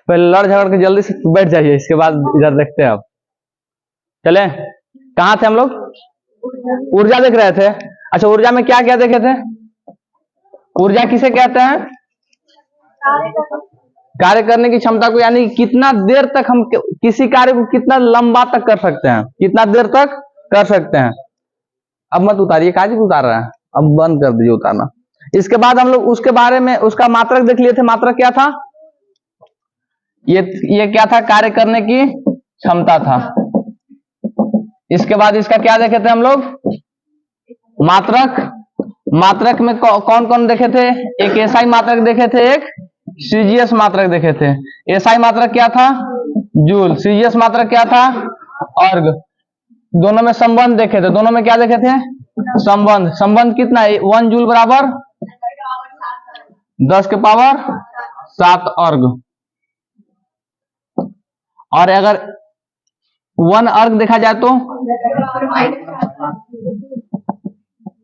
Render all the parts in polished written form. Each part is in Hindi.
पहले लड़ झगड़ के जल्दी से बैठ जाइए, इसके बाद इधर देखते हैं। आप चले, कहाँ थे हम लोग? ऊर्जा देख रहे थे। अच्छा, ऊर्जा में क्या क्या देखे थे? ऊर्जा किसे कहते हैं? कार्य करने की क्षमता को, यानी कितना देर तक हम किसी कार्य को कितना लंबा तक कर सकते हैं, कितना देर तक कर सकते हैं। अब मत उतारिए, काजी उतार रहा है, अब बंद कर दीजिए उतारना। इसके बाद हम लोग उसके बारे में उसका मात्रक देख लिए थे। मात्रक क्या था? ये क्या था? कार्य करने की क्षमता था। इसके बाद इसका क्या देखे थे हम लोग? मात्रक। मात्रक में कौन कौन देखे थे? एक एसआई मात्रक देखे थे, एक सीजीएस मात्रक देखे थे। एसआई मात्रक क्या था? जूल। सीजीएस मात्रक क्या था? अर्ग। दोनों में संबंध देखे थे। दोनों में क्या देखे थे? संबंध। संबंध कितना? 1 जूल बराबर 10 के पावर 7 अर्ग। और अगर 1 अर्ग देखा जाए तो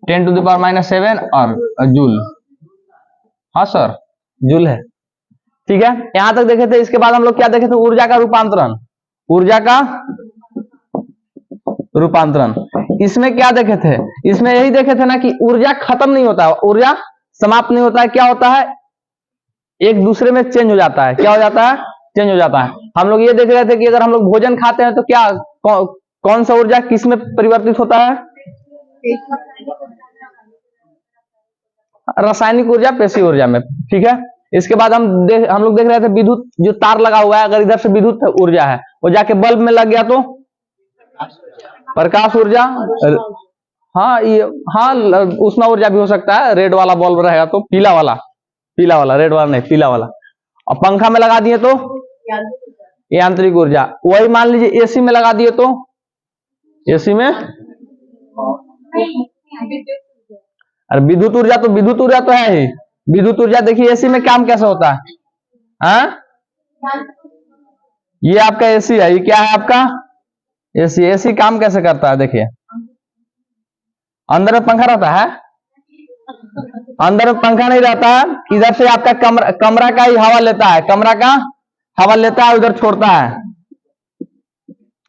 10 टू द पावर -7 अर्ग जूल। हाँ सर, जूल है, ठीक है। यहां तक देखे थे। इसके बाद हम लोग क्या देखे थे? ऊर्जा का रूपांतरण। ऊर्जा का रूपांतरण, इसमें क्या देखे थे? इसमें यही देखे थे ना कि ऊर्जा खत्म नहीं होता है, ऊर्जा समाप्त नहीं होता है। क्या होता है? एक दूसरे में चेंज हो जाता है। क्या हो जाता है? चेंज हो जाता है। हम लोग ये देख रहे थे कि अगर हम लोग भोजन खाते हैं तो क्या कौन सा ऊर्जा किस में परिवर्तित होता है? रासायनिक ऊर्जा पेशीय ऊर्जा में, ठीक है। इसके बाद हम लोग देख रहे थे विद्युत, जो तार लगा हुआ है, अगर इधर से विद्युत ऊर्जा है वो जाके बल्ब में लग गया तो प्रकाश ऊर्जा। हाँ, उष्मा ऊर्जा भी हो सकता है। रेड वाला बल्ब रहेगा तो पीला वाला, रेड वाला नहीं, पीला वाला। और पंखा में लगा दिए तो यांत्रिक ऊर्जा। वही मान लीजिए एसी में लगा दिए तो एसी में, अरे विद्युत ऊर्जा तो है ही। विद्युत ऊर्जा देखिए एसी में काम कैसे होता है? ये आपका एसी है, ये क्या है आपका? एसी। एसी काम कैसे करता है? देखिए, अंदर में पंखा रहता है, अंदर में पंखा नहीं रहता है। इधर से आपका कमरा का ही हवा लेता है, कमरा का हवा लेता है, उधर छोड़ता है।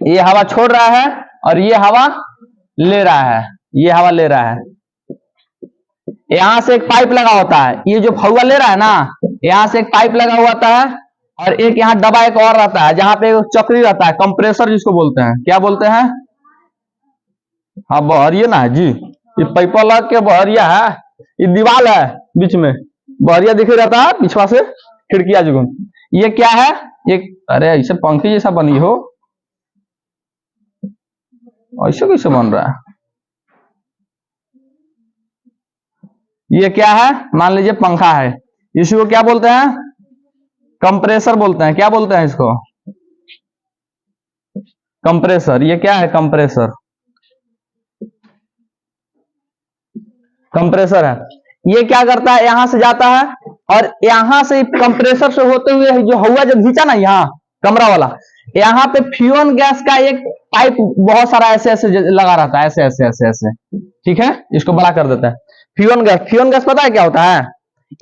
ये हवा छोड़ रहा है और ये हवा ले रहा है, ये हवा ले रहा है। यहां से एक पाइप लगा होता है, ये जो हवा ले रहा है ना, यहां से एक पाइप लगा हुआ होता है। और एक यहाँ डब्बा एक और रहता है, जहां पे चक्री रहता है, कंप्रेसर जिसको बोलते हैं। क्या बोलते हैं? हाँ, बहरिया ना है जी, ये पाइप लग के बहरिया है। ये दीवार है बीच में, बहरिया दिखे रहता है पिछवा से, खिड़किया जुगुन। ये क्या है? एक, अरे ऐसे पंखे जैसा बनी हो, ऐसे कैसे बन रहा है? ये क्या है? मान लीजिए पंखा है, इसको क्या बोलते हैं? कंप्रेसर बोलते हैं। क्या बोलते हैं इसको? कंप्रेसर। ये क्या है? कंप्रेसर। कंप्रेसर है। ये क्या करता है? यहां से जाता है और यहां से कंप्रेसर से होते हुए जो हवा जब खींचा ना, यहाँ कमरा वाला, यहाँ पे फ्यून गैस का एक पाइप बहुत सारा ऐसे ऐसे लगा रहता है, ऐसे ऐसे ऐसे ऐसे, ठीक है। इसको बड़ा कर देता है। फ्यून गैस पता है क्या होता है?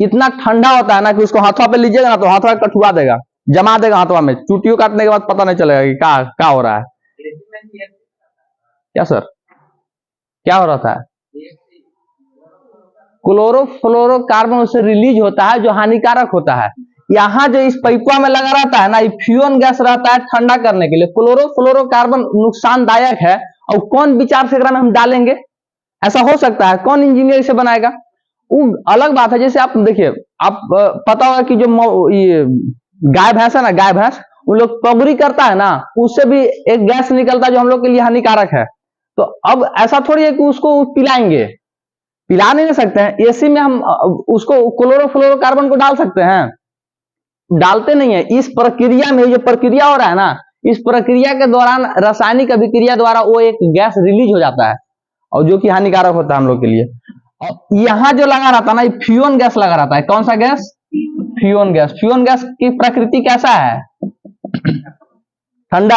इतना ठंडा होता है ना कि उसको हाथों पे लीजिएगा ना तो हाथों पे कठुआ देगा, जमा देगा हाथों में। चुटियों काटने के बाद पता नहीं चलेगा कि क्या हो रहा है। क्या सर, क्या हो रहा है? क्लोरोफ्लोरोकार्बन उससे रिलीज होता है जो हानिकारक होता है। यहाँ जो इस पाइपा में लगा रहता है ना, ये फ्यून गैस रहता है ठंडा करने के लिए। क्लोरोफ्लोरोकार्बन नुकसानदायक है, और कौन विचार से हम डालेंगे? ऐसा हो सकता है? कौन इंजीनियर इसे बनाएगा? वो अलग बात है। जैसे आप देखिए, आप पता होगा कि जो ये गाय भैंस है ना, गाय भैंस, उन लोग पगड़ी करता है ना, उससे भी एक गैस निकलता है जो हम लोग के लिए हानिकारक है। तो अब ऐसा थोड़ी है कि उसको पिलाएंगे, पिला नहीं सकते हैं। एसी में हम उसको क्लोरोफ्लोरोकार्बन को डाल सकते हैं? डालते नहीं है। इस प्रक्रिया में जो प्रक्रिया हो रहा है ना, इस प्रक्रिया के दौरान रासायनिक अभिक्रिया द्वारा वो एक गैस रिलीज हो जाता है, और जो कि हानिकारक होता है हम लोग के लिए। और यहाँ जो लगा रहता है ना, ये फ्यून गैस लगा रहता है। कौन सा गैस? फ्यून गैस। फ्यून गैस की प्रकृति कैसा है? ठंडा।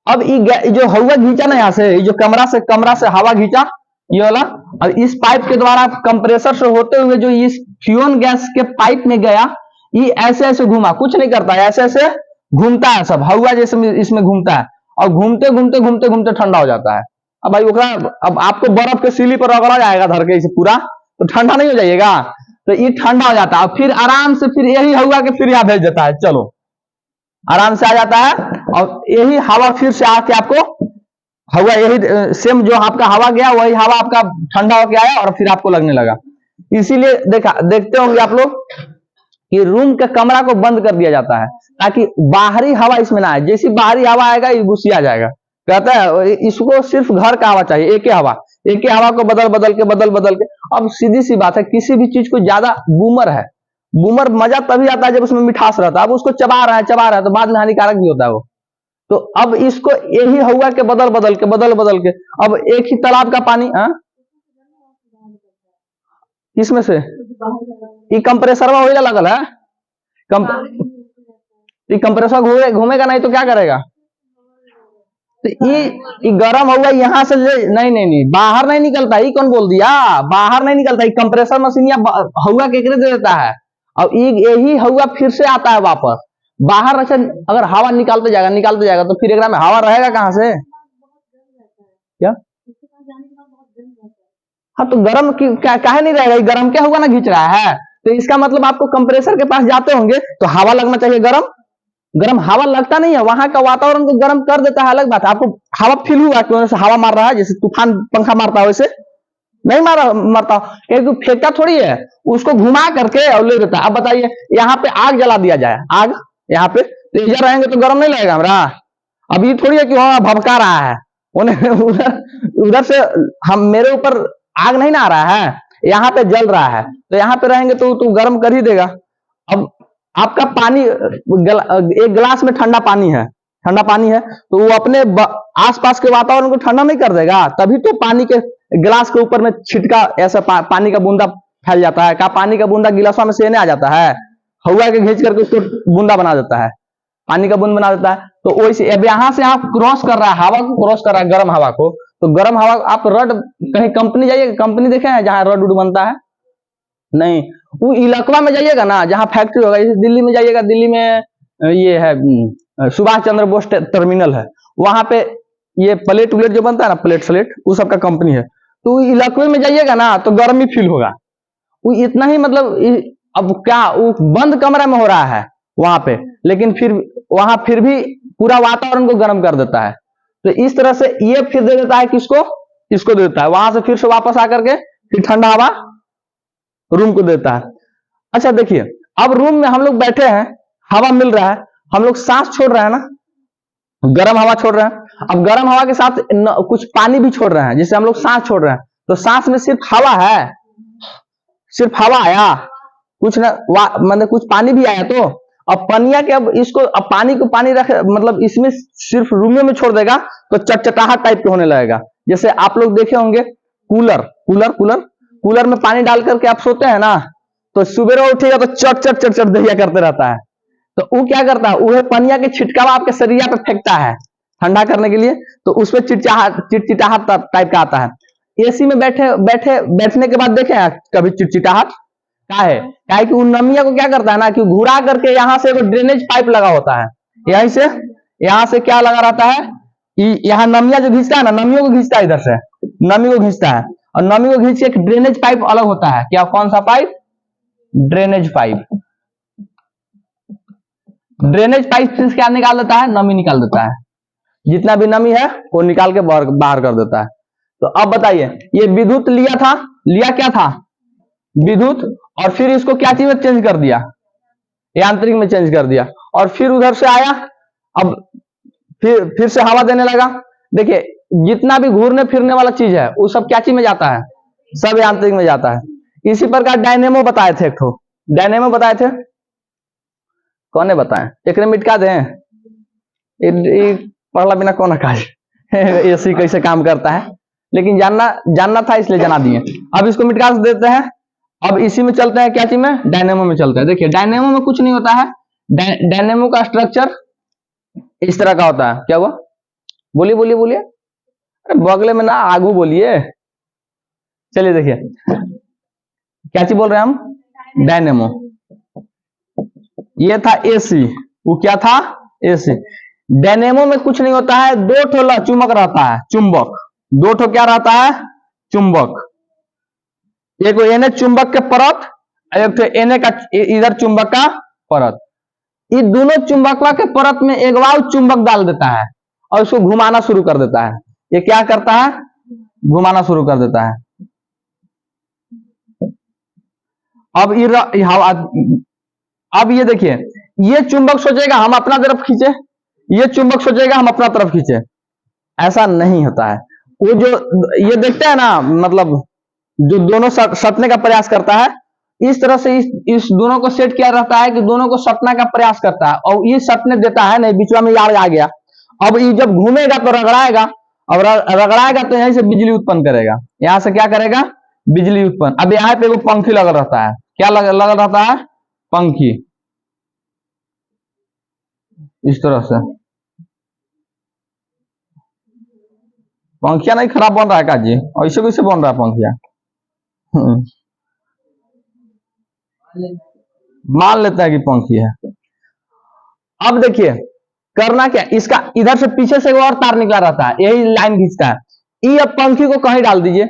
अब ये जो हवा खींचा ना यहाँ से, जो कमरा से हवा खींचा, ये वाला। और इस पाइप के द्वारा कंप्रेसर से होते हुए जो इस फ्यून गैस के पाइप में गया, ये ऐसे ऐसे घूमा, कुछ नहीं करता है, ऐसे ऐसे घूमता है, सब हवा जैसे इसमें घूमता है, और घूमते घूमते घूमते घूमते ठंडा हो जाता है। अब भाई ओकरा, अब आपको बर्फ के सिली पर रगड़ा जाएगा धर के इसे पूरा, तो ठंडा नहीं हो जाइएगा, तो ये ठंडा हो जाता है, फिर आराम से फिर यही हवा के फिर यहाँ भेज देता है, चलो आराम से आ जाता है, और यही हवा फिर से आके आपको हवा, यही सेम जो आपका हवा गया वही हवा आपका ठंडा होके आया और फिर आपको लगने लगा। इसीलिए देखते होंगे आप लोग कि रूम के कमरा को बंद कर दिया जाता है ताकि बाहरी हवा इसमें ना आए, जैसी बाहरी हवा आएगा ये घुसिया जाएगा। कहता है इसको सिर्फ घर का हवा चाहिए, एक ही हवा को बदल बदल के। अब सीधी सी बात है, किसी भी चीज को ज्यादा बूमर मजा तभी आता है जब उसमें मिठास रहता है। अब उसको चबा रहा है तो बाद में हानिकारक भी होता है वो। तो अब इसको यही हवा के बदल बदल के अब एक ही तालाब का पानी, इसमें से ये कंप्रेसर में वही लगल है, कंप्रेसर घूमेगा नहीं तो क्या करेगा, तो ये गर्म हुआ यहाँ से नहीं बाहर नहीं निकलता। ये कौन बोल दिया, बाहर नहीं निकलता, ये कंप्रेसर मशीन या हवा केकरे दे देता है, और यही हवा फिर से आता है वापस बाहर। अच्छा अगर हवा निकालते जाएगा तो फिर एक में हवा रहेगा कहां से, क्या? हाँ तो गर्म काहे नहीं रहेगा, गर्म क्या हुआ ना खींच रहा है, तो इसका मतलब आपको कंप्रेसर के पास जाते होंगे तो हवा लगना चाहिए, गर्म हवा लगता नहीं है, वहां का वातावरण को गर्म कर देता है, अलग बात है। आपको हवा फील हुआ कि वैसे हवा मार रहा है, जैसे तूफान पंखा मारता है वैसे नहीं मारता, क्योंकि फेंकता थोड़ी है, उसको घुमा करके और ले देता है। अब बताइए यहाँ पे आग जला दिया जाए, आग यहाँ पे, तो इधर रहेंगे तो गर्म नहीं लगेगा हमारा। अब ये थोड़ी है कि वहां भभका रहा है, उधर से हम मेरे ऊपर आग नहीं ना आ रहा है, यहाँ पे जल रहा है, तो यहाँ पे रहेंगे तो गर्म कर ही देगा। अब आपका पानी एक गिलास में ठंडा पानी है तो वो अपने आसपास के वातावरण को ठंडा नहीं कर देगा, तभी तो पानी के गिलास के ऊपर में छिटका ऐसा पानी का बूंदा फैल जाता है। का पानी का बूंदा गिलासों में सेने आ जाता है, हवा के खींच करके उसको बूंदा बना देता है, पानी का बूंद बना देता है। तो वैसे अब यहाँ से आप क्रॉस कर रहा है, हवा को क्रॉस कर रहा है, गर्म हवा को, तो गर्म हवा आप रड कहीं कंपनी जाइए, कंपनी देखे हैं जहां रड उड बनता है, नहीं वो इलाका में जाइएगा ना जहां फैक्ट्री होगा, जैसे दिल्ली में जाइएगा, दिल्ली में ये है सुभाष चंद्र बोस टर्मिनल है, वहां पे ये प्लेट उलेट जो बनता है ना, प्लेट स्लेट, वो सब का कंपनी है। तो इलाके में जाइएगा ना तो गर्मी फील होगा, वो इतना ही मतलब। अब क्या वो बंद कमरा में हो रहा है वहां पे, लेकिन फिर भी पूरा वातावरण को गर्म कर देता है। तो इस तरह से ये फिर दे देता है किसको, इसको दे देता है, वहां से फिर से वापस आकर के फिर ठंडा हवा रूम को देता है। अच्छा देखिए, अब रूम में हम लोग बैठे हैं, हवा मिल रहा है, हम लोग सांस छोड़ रहे हैं ना, गर्म हवा छोड़ रहे हैं। अब गर्म हवा के साथ कुछ पानी भी छोड़ रहे हैं, जिससे हम लोग सांस छोड़ रहे हैं, तो सांस में सिर्फ हवा है, सिर्फ हवा आया, कुछ ना मतलब कुछ पानी भी आया। तो अब पनिया के अब इसको, अब पानी को पानी रख मतलब इसमें सिर्फ रूम में छोड़ देगा तो चटचटाहट टाइप के होने लगेगा। जैसे आप लोग देखे होंगे कूलर में पानी डाल करके आप सोते हैं ना, तो सुबह उठेगा तो चट चट चट चट दहिया करते रहता है। तो वो क्या करता है, वह पनिया के छिटकावा आपके शरीर पे फेंकता है ठंडा करने के लिए, तो उसमें चिटचिटाहट टाइप का आता है। एसी में बैठने के बाद देखे कभी चिटचिटाहट क्या है, क्या है कि उन नमिया को क्या करता है ना कि घुरा करके यहाँ से ड्रेनेज पाइप लगा होता है, यहाँ से क्या लगा रहता है, यहाँ नमिया जो घिंचता है ना, नमियों को घिंचता है, इधर से नमी को घिंचता है, और नमी को घींच के एक ड्रेनेज पाइप अलग होता है। क्या, कौन सा पाइप, ड्रेनेज पाइप से क्या निकाल देता है, नमी निकाल देता है, जितना भी नमी है वो निकाल के बाहर कर देता है। तो अब बताइए, ये विद्युत लिया क्या था, विद्युत, और फिर इसको क्या चीज में चेंज कर दिया, यांत्रिक में चेंज कर दिया, और फिर उधर से आया, अब फिर से हवा देने लगा। देखिए जितना भी घूरने फिरने वाला चीज है वो सब क्या चीज में जाता है, सब यांत्रिक में जाता है। इसी प्रकार डायनेमो बताए थे, डायनेमो बताए थे, कौन ने बताए, एक मिटका दें, पढ़ला बिना कौन काज एसी कैसे काम करता है, लेकिन जानना था इसलिए जना दिए। अब इसको मिटका देते हैं, अब इसी में चलते हैं, क्या चीज में, डायनेमो में चलते हैं। देखिए डायनेमो में कुछ नहीं होता है, डायनेमो का स्ट्रक्चर इस तरह का होता है। क्या हुआ, बोलिए, अरे बगले में ना आगू बोलिए, चलिए देखिए क्या चीज बोल रहे हैं हम, डायनेमो। ये था एसी, वो क्या था, एसी। डायनेमो में कुछ नहीं होता है, दो ठो चुंबक रहता है, चुंबक, दो ठो क्या रहता है, चुंबक। एक एने चुंबक के परत, एक तो एने का इधर चुंबक का परत। ये दोनों चुंबकवा के परत में एक बार चुंबक डाल देता है और उसको घुमाना शुरू कर देता है। ये क्या करता है, घुमाना शुरू कर देता है। अब ये देखिए, ये चुंबक सोचेगा हम अपना तरफ खींचे, ये चुंबक सोचेगा हम अपना तरफ खींचे। ऐसा नहीं होता है। वो जो ये देखते हैं ना, मतलब जो दोनों सटने का प्रयास करता है, इस तरह से इस दोनों को सेट किया रहता है कि दोनों को सटने का प्रयास करता है और ये सटने देता है नहीं, बीच में यार आ गया। अब ये जब घूमेगा तो रगड़ाएगा, और रगड़ाएगा तो यहीं से बिजली उत्पन्न करेगा। यहां से क्या करेगा, बिजली उत्पन्न। अब यहाँ पे वो पंखी लगा रहता है, क्या लगा रहता है, पंखी। इस तरह से पंखिया नहीं खराब बन रहा है का जी, ऐसे कैसे बन रहा है पंखिया। मान लेते हैं कि पंखी है। अब देखिए करना क्या, इसका इधर से पीछे से और तार निकला रहता है, यही लाइन खींचता है। ये अब पंखी को कहीं डाल दीजिए,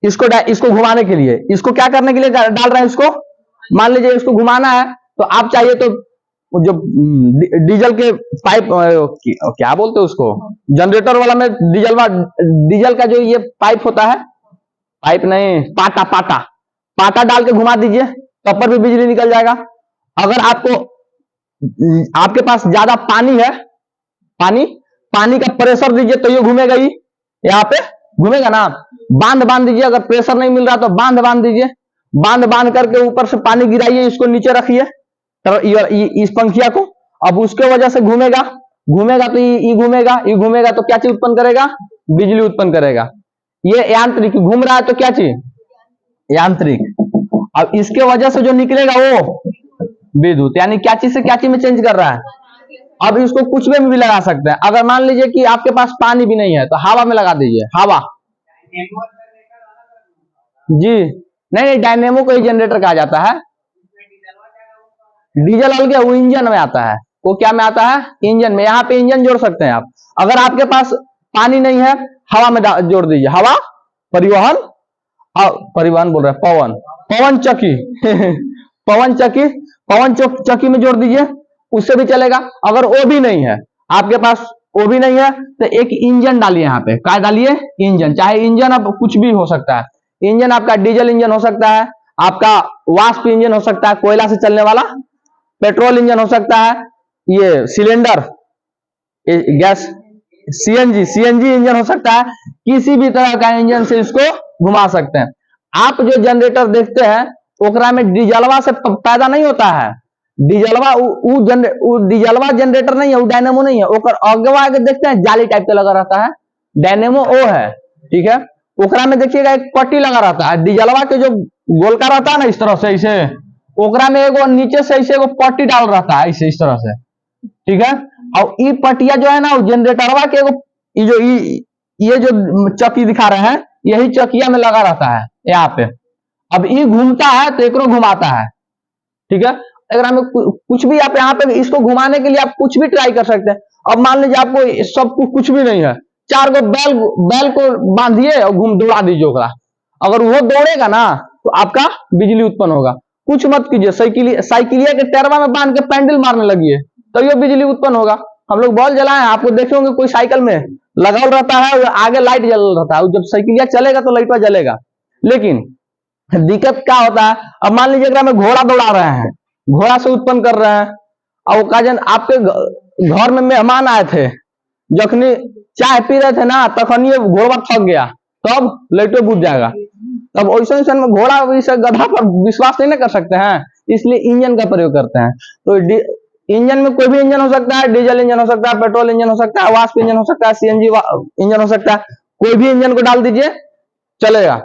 इसको घुमाने के लिए, इसको क्या करने के लिए डाल रहे हैं, इसको मान लीजिए इसको घुमाना है, तो आप चाहिए तो जो डीजल के पाइप, क्या बोलते हैं उसको, जनरेटर वाला में डीजल का जो ये पाइप होता है, पाइप नहीं, पाटा डाल के घुमा दीजिए, तब पर भी बिजली निकल जाएगा। अगर आपके पास ज्यादा पानी है, पानी का प्रेशर दीजिए तो ये घूमेगा, ही यहाँ पे घूमेगा ना। बांध दीजिए, अगर प्रेशर नहीं मिल रहा तो बांध दीजिए, बांध करके ऊपर से पानी गिराइए, इसको नीचे रखिए इस पंखिया को। अब उसके वजह से घूमेगा तो ये घूमेगा तो क्या चीज उत्पन्न करेगा, बिजली उत्पन्न करेगा। ये यांत्रिक घूम रहा है तो क्या चीज, यांत्रिक। अब इसके वजह से जो निकलेगा वो विद्युत, यानी क्या चीज से क्या चीज में चेंज कर रहा है। अब इसको कुछ में भी लगा सकते हैं। अगर मान लीजिए कि आपके पास पानी भी नहीं है तो हवा में लगा दीजिए, हवा जी। नहीं, डायनेमो को ही जनरेटर कहा जाता है। डीजल अलग है, वो इंजन में आता है। वो क्या में आता है, इंजन में। यहाँ पे इंजन जोड़ सकते हैं आप। अगर आपके पास पानी नहीं है, हवा में जोड़ दीजिए, हवा परिवहन बोल रहे हैं, पवन चक्की में जोड़ दीजिए, उससे भी चलेगा। अगर वो भी नहीं है आपके पास, वो भी नहीं है तो एक इंजन डालिए यहाँ पे। क्या डालिए, इंजन। चाहे इंजन अब कुछ भी हो सकता है, इंजन आपका डीजल इंजन हो सकता है, आपका वाष्प इंजन हो सकता है, कोयला से चलने वाला, पेट्रोल इंजन हो सकता है, ये सिलेंडर गैस सीएनजी इंजन हो सकता है। किसी भी तरह का इंजन से इसको घुमा सकते हैं। आप जो जनरेटर देखते हैं ओकरा में डीजलवा से पैदा नहीं होता है। डीजलवा जनरेटर नहीं है, वो डायनेमो नहीं है। ओकर अगवा आगे देखते हैं जाली टाइप का लगा रहता है, डायनेमो वो है, ठीक है। ओकरा में देखिएगा एक पट्टी लगा रहता है। डीजलवा के जो गोलका रहता है ना, इस तरह से ऐसे, ओकरा में एगो नीचे से ऐसे एगो पट्टी डाल रहता है, ऐसे इस तरह से, ठीक है। और ये पट्टिया जो है ना, वो जनरेटरवा के एगो ये जो चक्की दिखा रहे हैं, यही चक्किया में लगा रहता है यहाँ पे। अब ये घूमता है तो एकरो घुमाता है, ठीक है। अगर हमें कुछ भी आप यहाँ पे इसको घुमाने के लिए आप कुछ भी ट्राई कर सकते हैं। अब मान लीजिए आपको सब कुछ भी नहीं है, 4 गो बैल को बांधिए और दौड़ा दीजिए ओकरा। अगर वो दौड़ेगा ना तो आपका बिजली उत्पन्न होगा। कुछ मत कीजिए, साइकिलिया के टैरवा में बांध के पैंडल मारने लगिए तो ये बिजली उत्पन्न होगा। हम लोग बॉल जलाए, आपको देखे होंगे कोई साइकिल में लगा रहता है, आगे लाइट जल रहता है, जब साइकिलिया चलेगा तो लाइट जलेगा। लेकिन दिक्कत क्या होता है, अब मान लीजिए अगर हमें घोड़ा दौड़ा रहे हैं, घोड़ा से उत्पन्न कर रहे हैं, और ओकाजन आपके घर में मेहमान आए थे, जखनी चाय पी रहे थे ना, तखनी घोड़ा थक गया, तब लाइटो बुझ जाएगा। तब वैसे में घोड़ा गधा पर विश्वास नहीं कर सकते हैं, इसलिए इंजन का प्रयोग करते हैं। तो इंजन में कोई भी इंजन हो सकता है, डीजल इंजन हो सकता है, पेट्रोल इंजन हो सकता है, वाष्प इंजन हो सकता है, सीएनजी इंजन हो सकता है। कोई भी इंजन को डाल दीजिए, चलेगा,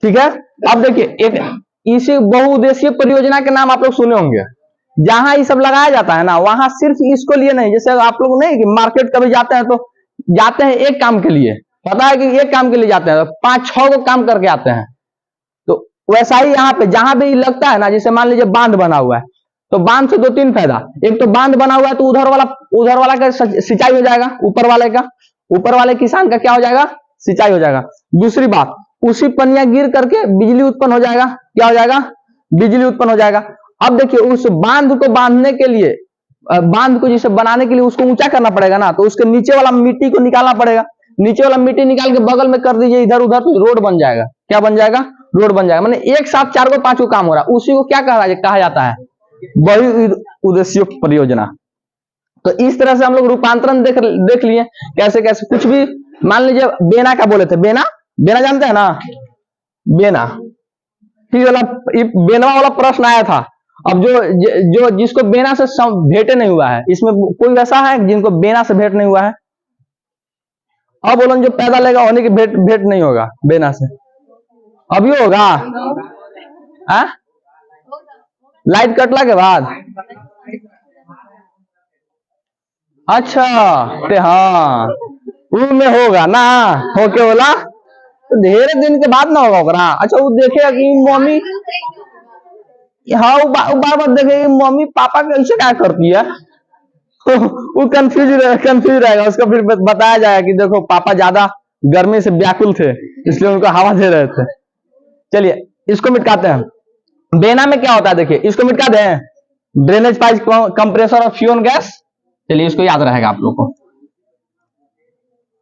ठीक है। अब देखिए एक इसी बहुउद्देशीय परियोजना के नाम आप लोग सुने होंगे। जहां ये सब लगाया जाता है ना, वहां सिर्फ इसको लिए नहीं, जैसे आप लोग नहीं कि मार्केट कभी जाते हैं तो जाते हैं एक काम के लिए, पता है कि एक काम के लिए जाते हैं, 5-6 को काम करके आते हैं। तो वैसा ही यहाँ पे जहां भी लगता है ना, जैसे मान लीजिए बांध बना हुआ है, तो बांध से 2-3 फायदा। एक तो बांध बना हुआ है तो उधर वाला का सिंचाई हो जाएगा, ऊपर वाले किसान का क्या हो जाएगा, सिंचाई हो जाएगा। दूसरी बात, उसी पनिया गिर करके बिजली उत्पन्न हो जाएगा। क्या हो जाएगा, बिजली उत्पन्न हो जाएगा। अब देखिए उस बांध को बांधने के लिए, बांध को जैसे बनाने के लिए उसको ऊंचा करना पड़ेगा ना, तो उसके नीचे वाला मिट्टी को निकालना पड़ेगा। नीचे वाला मिट्टी निकाल के बगल में कर दीजिए इधर उधर, तो रोड बन जाएगा। क्या बन जाएगा, रोड बन जाएगा। मैंने एक साथ 4 को 5 को काम हो रहा है, उसी को क्या कहा जाता है, बहुउद्देशीय परियोजना। तो इस तरह से हम लोग रूपांतरण देख लिए कैसे कैसे। कुछ भी मान लीजिए बेना का बोले थे, बेना जानते हैं ना, बेना, फिर वाला बेनवा वाला प्रश्न आया था। अब जो जिसको बेना से भेंट नहीं हुआ है, इसमें कोई वैसा है जिनको बेना से भेंट नहीं हुआ है? अब बोलो जो पैदा लेगा होने की भेंट नहीं होगा बेना से, अभी होगा लाइट कटला के बाद। अच्छा हाँ में होगा ना, होके बोला तो ढेर दिन के बाद ना होगा। अच्छा वो देखेगा कि मम्मी, हाँ वो बार बार देखेगा मम्मी पापा कैसे क्या करती है, वो कंफ्यूज रहेगा। उसको फिर बताया जाएगा कि देखो पापा ज्यादा गर्मी से व्याकुल थे इसलिए उनको हवा दे रहे थे। चलिए इसको मिटाते हैं। बेना में क्या होता है देखिए, इसको मिटा दें, drainage pipe compressor of flue gas. चलिए इसको याद रहेगा आप लोग को।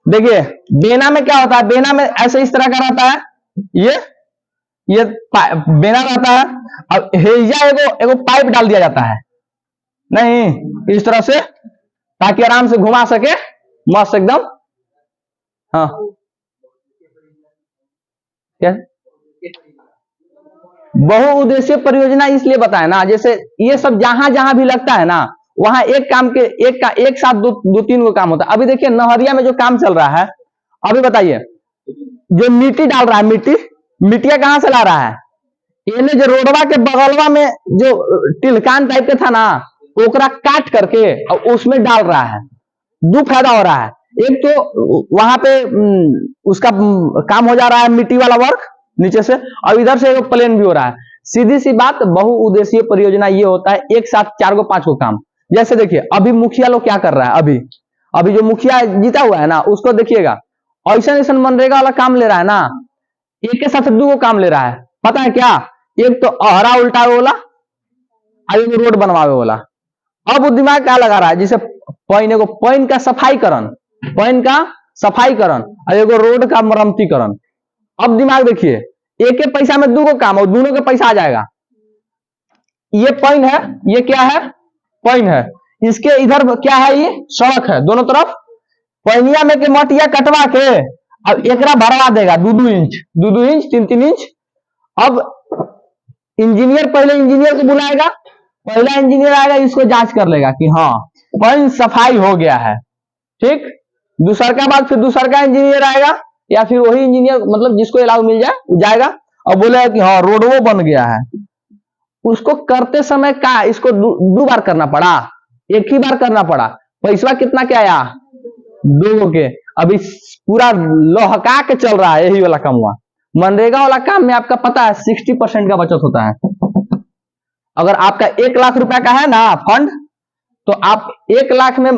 देखिए बेना में क्या होता है, बेना में ऐसे इस तरह का रहता है, ये बेना रहता है। अब हेजा एगो पाइप डाल दिया जाता है, नहीं इस तरह से, ताकि आराम से घुमा सके मस्त एकदम। हाँ क्या, बहुउद्देशीय परियोजना इसलिए बताया ना, जैसे ये सब जहां भी लगता है ना, वहां एक साथ 2-3 को काम होता है। अभी देखिए नहरिया में जो काम चल रहा है, अभी बताइए जो मिट्टी डाल रहा है, मिट्टिया कहां से ला रहा है, इन्हें जो रोडवा के बगलवा में जो टिलकान टाइप के था ना, ओकरा काट करके और उसमें डाल रहा है। 2 फायदा हो रहा है, एक तो वहां पे उसका काम हो जा रहा है मिट्टी वाला वर्क नीचे से, और इधर से एक प्लेन भी हो रहा है। सीधी सी बात, बहुउद्देशीय परियोजना ये होता है एक साथ 4 को 5 को काम। जैसे देखिए अभी मुखिया लोग क्या कर रहा है, अभी जो मुखिया जीता हुआ है ना, उसको देखिएगा ऐसा मनरेगा वाला काम ले रहा है ना, एक के साथ 2 को काम ले रहा है। पता है क्या, एक तो अहरा उल्टावे वाला और एक रोड बनवावे वाला। अब वो दिमाग क्या लगा रहा है, जैसे पॉइंट का सफाईकरण और एगो रोड का मरम्मतीकरण। अब दिमाग देखिए, एक के पैसा में 2 को काम और दोनों के पैसा आ जाएगा। ये पॉइंट है, ये क्या है, पॉइंट है। इसके इधर क्या है, ये सड़क है, दोनों तरफ पॉइंटिया में के मटिया कटवा के अब एकरा भरवा देगा 2-2 इंच 3-3 इंच। अब इंजीनियर पहले इंजीनियर को बुलाएगा, पहला इंजीनियर आएगा, इसको जांच कर लेगा कि हाँ पॉइंट सफाई हो गया है, ठीक। दूसरा का बाद फिर दूसरा का इंजीनियर आएगा, या फिर वही इंजीनियर मतलब जिसको अलाउ मिल जाए वो जाएगा और बोलेगा कि हाँ रोड वो बन गया है। उसको करते समय का इसको 2 बार करना पड़ा, एक ही बार करना पड़ा। पैसा कितना क्या आया, 2 के। अभी पूरा लोहका के चल रहा है यही वाला काम हुआ। मनरेगा वाला काम में आपका पता है 60% का बचत होता है। अगर आपका 1 लाख रुपया का है ना फंड, तो आप 1 लाख में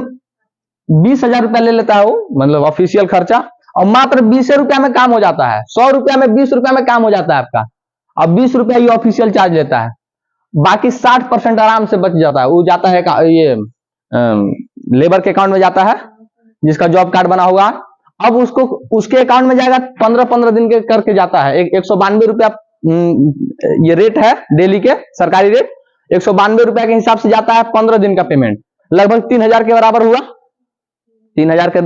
20,000 रुपया ले लेता है वो, मतलब ऑफिशियल खर्चा, और मात्र 20 रुपया में काम हो जाता है। 100 रुपया में 20 रुपया में काम हो जाता है आपका। अब 20 रुपया ये ऑफिशियल चार्ज लेता है, बाकी 60% आराम से बच जाता है। वो जाता है ये लेबर के अकाउंट में जाता है, जिसका जॉब कार्ड बना होगा। अब उसके अकाउंट में जाएगा 15-15 दिन के करके जाता है। 192 रुपया ये रेट है डेली के सरकारी रेट, 192 रुपया के हिसाब से जाता है 15 दिन का पेमेंट। लगभग 3,000 के बराबर हुआ, 3,000 के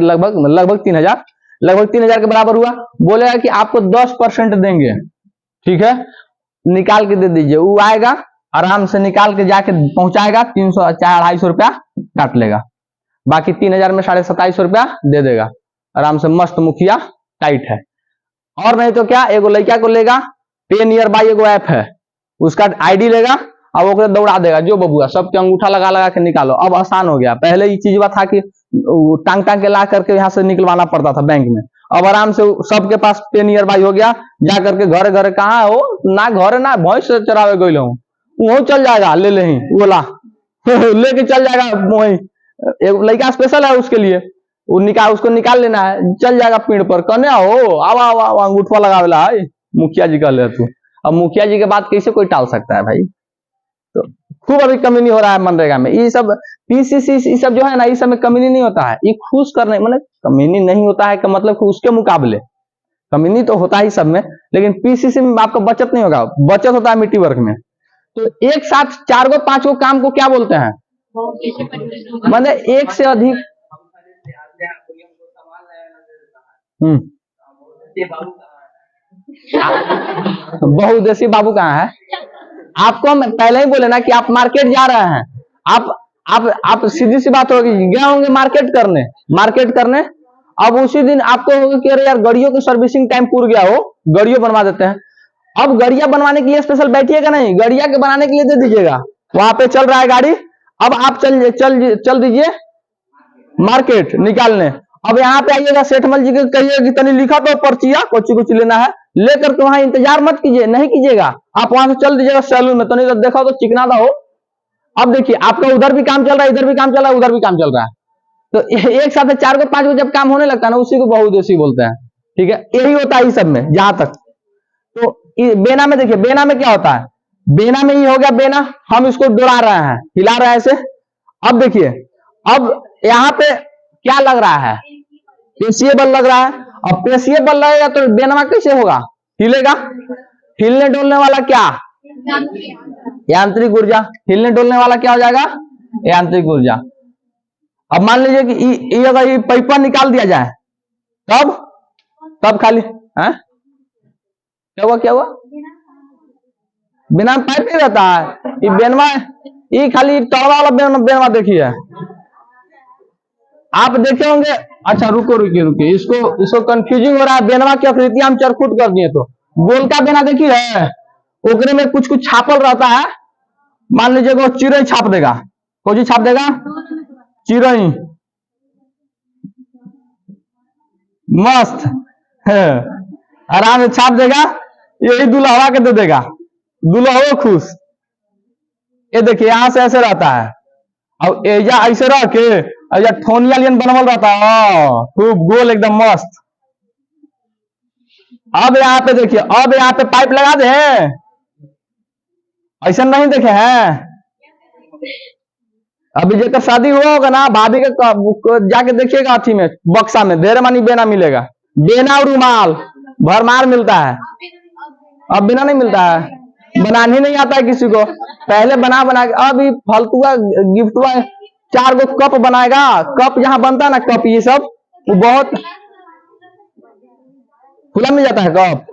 लगभग 3,000 के बराबर हुआ। बोलेगा कि आपको 10% देंगे, ठीक है, निकाल के दे दीजिए। वो आएगा आराम से निकाल के जाके पहुंचाएगा, 300 चाहे 250 रुपया काट लेगा, बाकी 3,000 में 2750 रुपया दे देगा। आराम से मस्त मुखिया टाइट है। और नहीं तो क्या, एगो लड़का को लेगा, पे नियर बाई एगो ऐप है, उसका आईडी लेगा और वो दौड़ा देगा, जो बबुआ सबके अंगूठा लगा के निकालो। अब आसान हो गया। पहले ये चीज था कि टांग के ला करके यहाँ से निकलवाना पड़ता था बैंक में, अब आराम से सबके पास पे नियर बाई हो गया, जा करके घरे घरे कहाँ हो ना, घरे ना भैंस चरावे गई हूँ, वो चल जाएगा ले ले बोला लेके चल जाएगा वही, एक लड़का स्पेशल है उसके लिए, उसको निकाल लेना है, चल जाएगा पेड़ पर, कन्या हो आवा आवा अंगूठवा लगावेला है, मुखिया जी कह ले तू। अब मुखिया जी के बात कैसे कोई टाल सकता है भाई। तो खूब अभी कमी हो रहा है मनरेगा में, ये सब पीसीसी ये सब जो है ना, इस सब में कमी नहीं होता है, ये खुश करने मतलब कमी नहीं होता है का मतलब उसके मुकाबले कमी तो होता ही सब में, लेकिन पीसीसी में आपका बचत नहीं होगा, बचत होता है मिट्टी वर्क में। तो एक साथ 4 गो 5 गो काम को क्या बोलते हैं, मतलब एक से अधिक। बहुउद्देशीय बाबू कहाँ है? आपको हम पहले ही बोले ना कि आप मार्केट जा रहे हैं, आप सीधी सी बात होगी, गए होंगे मार्केट करने, अब उसी दिन आपको होगा कि अरे यार गाड़ियों की सर्विसिंग टाइम पूरा गया हो, गाड़ियों बनवा देते हैं। अब गाड़िया बनवाने के लिए स्पेशल बैठिएगा नहीं, गाड़िया के बनाने के लिए दे दीजिएगा, वहां पे चल रहा है गाड़ी, अब आप चल दीजिए मार्केट निकालने। अब यहाँ पे आइएगा सेठमल जी के कहिए कि तनी लिखा तो पर्चिया कुछ लेना है, लेकर के वहां इंतजार मत कीजिए, नहीं कीजिएगा, आप वहां से चल दीजिएगा सैलून में, तनी देखा तो चिकना था हो। अब देखिए आपका उधर भी काम चल रहा है, इधर भी काम चल रहा है, उधर भी काम चल रहा है, तो एक साथ 4 को 5 को जब काम होने लगता है ना, उसी को बहुउद्देशीय बोलते हैं। ठीक है, यही होता है इस सब में जहां तक। तो बेना में देखिए, बेना में क्या होता है, बेना में ही हो गया, बेना हम इसको डोला रहे हैं, हिला रहे हैं ऐसे। अब देखिए, अब यहाँ पे क्या लग रहा है, पेशीय बल लग रहा है। अब पेशीय बल लगेगा तो बेनमा कैसे होगा, हिलेगा, हिलने डोलने वाला क्या, यांत्रिक ऊर्जा, हिलने डोलने वाला क्या हो जाएगा, यांत्रिक ऊर्जा। अब मान लीजिए कि अगर ये पाइपा निकाल दिया जाए तब खाली है क्या हुआ बिना पाइप नहीं रहता है, ये बेनवा, ये खाली टॉरा वाला बेनवा देखिए, आप देखे होंगे। अच्छा रुकिए, इसको कंफ्यूजिंग हो रहा है, बेनवा की आकृति हम चरखुट कर दिए, तो गोल का बेना देखिए है, ओकरे में कुछ छापल रहता है, मान लीजिए वो चिड़ई छाप देगा, कोई छाप देगा, चिड़ई, मस्त है, आराम से छाप देगा, यही दुल्हवा के दे देगा, दुल्हा खुश। ये देखिए यहां से ऐसे रहता है, अब एजा ऐसे रह के ठोनिया लियन बनवल रहता है, खूब गोल एकदम मस्त। अब यहाँ पे देखिए, अब यहाँ पे पाइप लगा दे, ऐसा नहीं देखे हैं, अभी जेकर शादी हुआ होगा ना, भाभी के जाके देखिएगा, अथी में बक्सा में ढेर मानी बेना मिलेगा, बेना और रुमाल भरमार मिलता है। अब बिना नहीं मिलता है, बनाने ही नहीं आता है किसी को, पहले बना के अभी फालतुआ गिफ्टवा 4 गो कप बनाएगा, कप जहां बनता है ना कप, ये सब वो बहुत खुला मिल जाता है कप,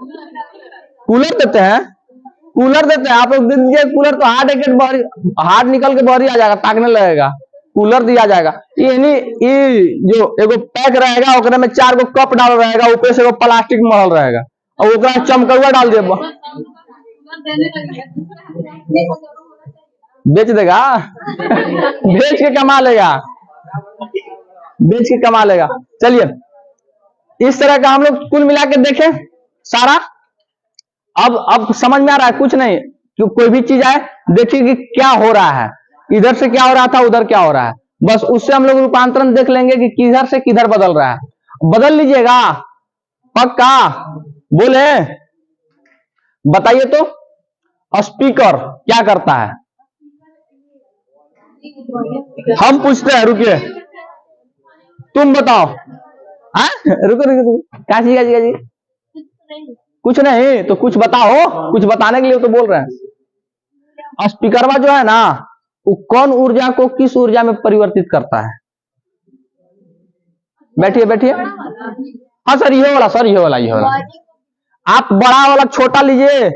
कूलर देते हैं आप लोग दे दीजिए कूलर, तो हार्ड निकल के बाहर आ जाएगा, ताकने लगेगा, कूलर दिया जाएगा। ये जो एगो पैक रहेगा, ओकरे में 4 गो कप डाल रहेगा, ऊपर से प्लास्टिक मरल रहेगा, और ओकरा चमकौआ डाल दे, बेच देगा बेच के कमा लेगा। चलिए, इस तरह का हम लोग कुल मिला के देखें सारा। अब समझ में आ रहा है, कुछ नहीं, कि कोई भी चीज आए देखिए कि क्या हो रहा है, इधर से क्या हो रहा था, उधर क्या हो रहा है, बस उससे हम लोग रूपांतरण देख लेंगे कि किधर से किधर बदल रहा है। बदल लीजिएगा पक्का, बोले बताइए तो, स्पीकर क्या करता है, हम पूछते हैं, रुकिए तुम बताओ, रुको क्या जी, कुछ नहीं तो कुछ बताओ, कुछ बताने के लिए तो बोल रहे हैं। स्पीकरवा जो है ना, वो कौन ऊर्जा को किस ऊर्जा में परिवर्तित करता है, बैठिए, हाँ सर ये वाला, आप बड़ा वाला छोटा लीजिए।